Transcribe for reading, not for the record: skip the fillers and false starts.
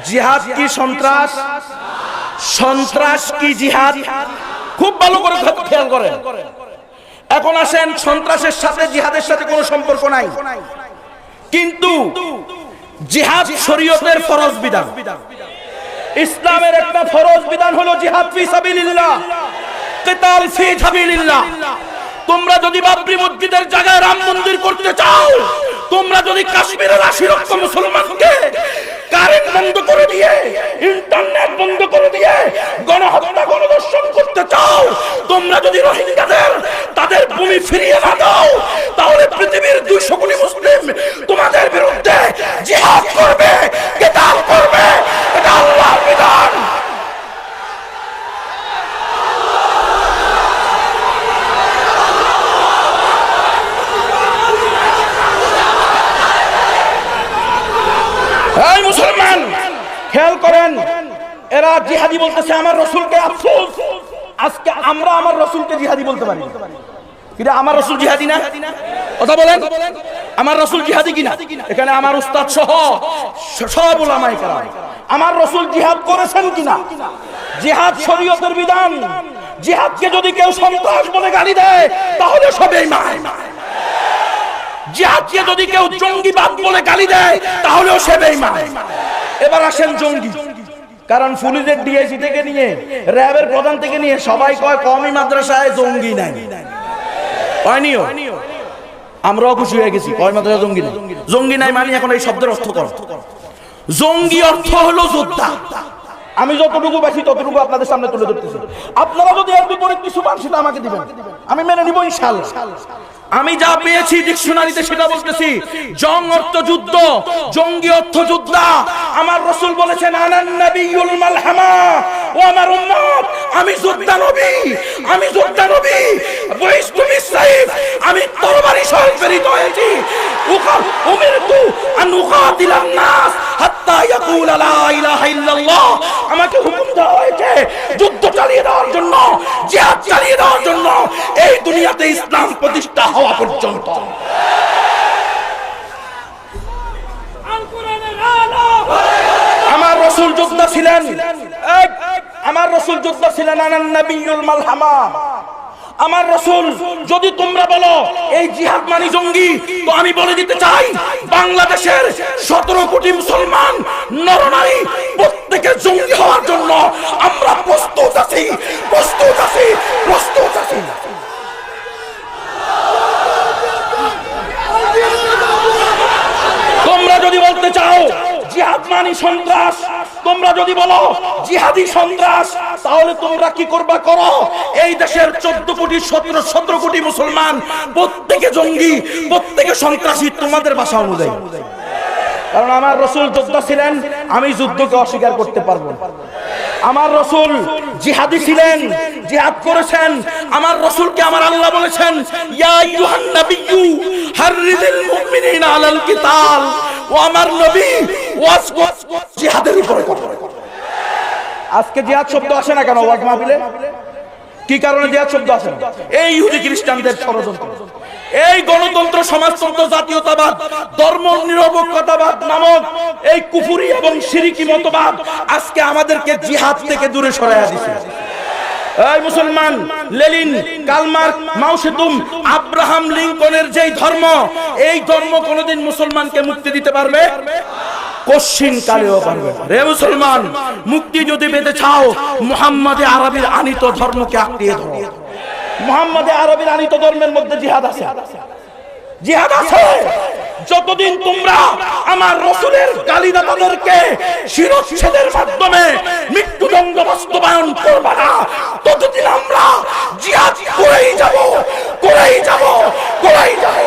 জিহাদ কি সন্ত্রাস? সন্ত্রাস কি জিহাদ? খুব ভালো করে খেয়াল করেন। এখন আসেন, সন্ত্রাসের সাথে জিহাদের সাথে কোনো সম্পর্ক নাই, কিন্তু জিহাদ শরীয়তের ফরজ বিধান। ইসলামের একটা ফরজ বিধান হলো জিহাদ ফি সাবিলিল্লাহ, কিতাল ফি সাবিলিল্লাহ। তোমরা যদি বাবরি মসজিদের জায়গায় রাম মন্দির করতে চাও, তোমরা যদি কাশ্মীরের ৮০ লক্ষ মুসলমানকে কারেন্ট বন্ধ করে দিয়ে, ইন্টারনেট বন্ধ করে দিয়ে গণহত্যা গণধর্ষণ করতে চাও, তোমরা যদি রোহিঙ্গাদের তাদের ভূমি ফিরিয়ে না দাও, তাহলে পৃথিবীর ২০০ কোটি মুসলিম তোমাদের বিরুদ্ধে জিহাদ করবে, কিতাল করবে। এটা আল্লাহর বিধান। এই মুসলমান খেয়াল করেন, এরা জিহাদি বলতেছে আমার রাসূলকে। আফসোস, আজকে আমরা আমার রাসূলকে জিহাদি বলতে পারি। কিন্তু আমার রাসূল জিহাদি না? কথা বলেন, আমার রাসূল জিহাদি কিনা? এখানে আমার উস্তাদ সহ সব উলামায়ে কেরাম আমার রাসূল জিহাদ করেছেন কিনা? জিহাদ শরীয়তের বিধান। জিহাদকে যদি কেউ সন্ত্রাস বলে গালি দেয়, তাহলে সে বেঈমান। জিহাদকে যদি কেউ জঙ্গিবাদ বলে গালি দেয়, তাহলেও সে বেঈমান। এবার আসেন জঙ্গি। কারণ পুলিশের ডিআইজি থেকে নিয়ে র্যাবের প্রধান থেকে নিয়ে সবাই কয় কওমি মাদ্রাসায় জঙ্গি নাই। হয়নিও? আমরাও খুশি হয়ে গেছি, কওমি মাদ্রাসায় জঙ্গি নাই। জঙ্গি নাই মানে এখন এই শব্দের অর্থ কর। জঙ্গি অর্থ হলো যোদ্ধা। আমি যতটুকু বেশি ততটুকু আপনাদের সামনে তুলে ধরতেছি। আপনারা যদি এর বিপরীত কিছু পান, সেটা আমাকে দিবেন, আমি মেনে নিব ইনশাআল্লাহ। আমি যা পেয়েছি ডিকশনারিতে সেটা বলতেছি। জং অর্থ যুদ্ধ, জঙ্গি অর্থ যোদ্ধা। আমার রাসূল বলেছেন আনান নাবিয়ুল মালহামা, ও আমার উম্মত, আমি যোদ্ধা নবী, আমি যোদ্ধা নবী। বয়স্তু বিসাইফ, আমি তরবারি সহ প্রেরিত হয়েছি। উমিরতু আন উকাতিলান নাস হাত্তা ইয়াকুলা লা ইলাহা ইল্লাল্লাহ। আমাকে হুকুম দেওয়া হয়েছে যুদ্ধ চালিয়ে দেওয়ার জন্য, জিহাদ চালিয়ে দেওয়ার জন্য, এই দুনিয়াতে ইসলাম প্রতিষ্ঠা হওয়া পর্যন্ত। আমার রাসূল যোদ্ধা ছিলেন। আমার রাসূল যোদ্ধা ছিলেন। আনান নাবিয়ুল মালহামা। আমার রাসূল, যদি তোমরা বলো এই জিহাদ মানে জঙ্গি, তো আমি বলে দিতে চাই বাংলাদেশের ১৭ কোটি মুসলমান নরনারী প্রত্যেকে জঙ্গি হওয়ার জন্য আমরা প্রস্তুত আছি, প্রস্তুত আছি, প্রস্তুত আছি। তোমরা যদি বলতে চাও জিহাদ মানে সন্ত্রাস, তোমরা যদি বলো জিহাদি সন্ত্রাস, তাহলে তোমরা কি করবা করো। এই দেশের ১৪ কোটি ১৭ কোটি মুসলমান প্রত্যেকে জঙ্গি, প্রত্যেকে সন্ত্রাসী তোমাদের ভাষা অনুযায়ী। কারণ আমার রাসূল যোদ্ধা ছিলেন, আমি যুদ্ধকে অস্বীকার করতে পারবো না। আমার রাসূল জিহাদি ছিলেন, জিহাদ করেছেন। আমার রাসূলকে আমার আল্লাহ বলেছেন ইয়া আইয়ুহান নাবিয়্যু হাররিদিল মুমিনিনা আলাল কিতাল। ও আমার নবী, ওয়াজ জিহাদের উপরে করো। আজকে জিহাদ শব্দ আসে না কেন ওয়াজ মাহফিলে? কি কারণে জিহাদ শব্দ আসে না? এই ইহুদি খ্রিস্টানদের ষড়যন্ত্র, এই গণতন্ত্র, সমাজতন্ত্র, জাতীয়তাবাদ, ধর্ম নিরপেক্ষতাবাদ নামক এই কুফরি এবং শিরকি মতবাদ আজকে আমাদেরকে জিহাদ থেকে দূরে সরাইয়া দিয়েছে। এই মুসলমান, লেনিন, কার্ল মার্কস, মাও সেতুং, আব্রাহাম লিঙ্কনের যেই ধর্ম, এই ধর্ম কোনোদিন মুসলমানকে মুক্তি দিতে পারবে? কশিন কালেও পারবে না। রে মুসলমান, মুক্তি যদি পেতে চাও, মুহাম্মদে আরবির আনিত ধর্মকে আঁকড়িয়ে ধরো। মুহাম্মদে আরবির আনিত ধর্মের মধ্যে জিহাদ আছে, জিহাদ আছে। যতদিন তোমরা আমার রাসূলের গালিদাতাদেরকে শিরচ্ছেদের মাধ্যমে মৃত্যুদণ্ড বাস্তবায়ন করবে না, ততদিন আমরা জিহাদ করেই যাব, করেই যাব, করেই যাব।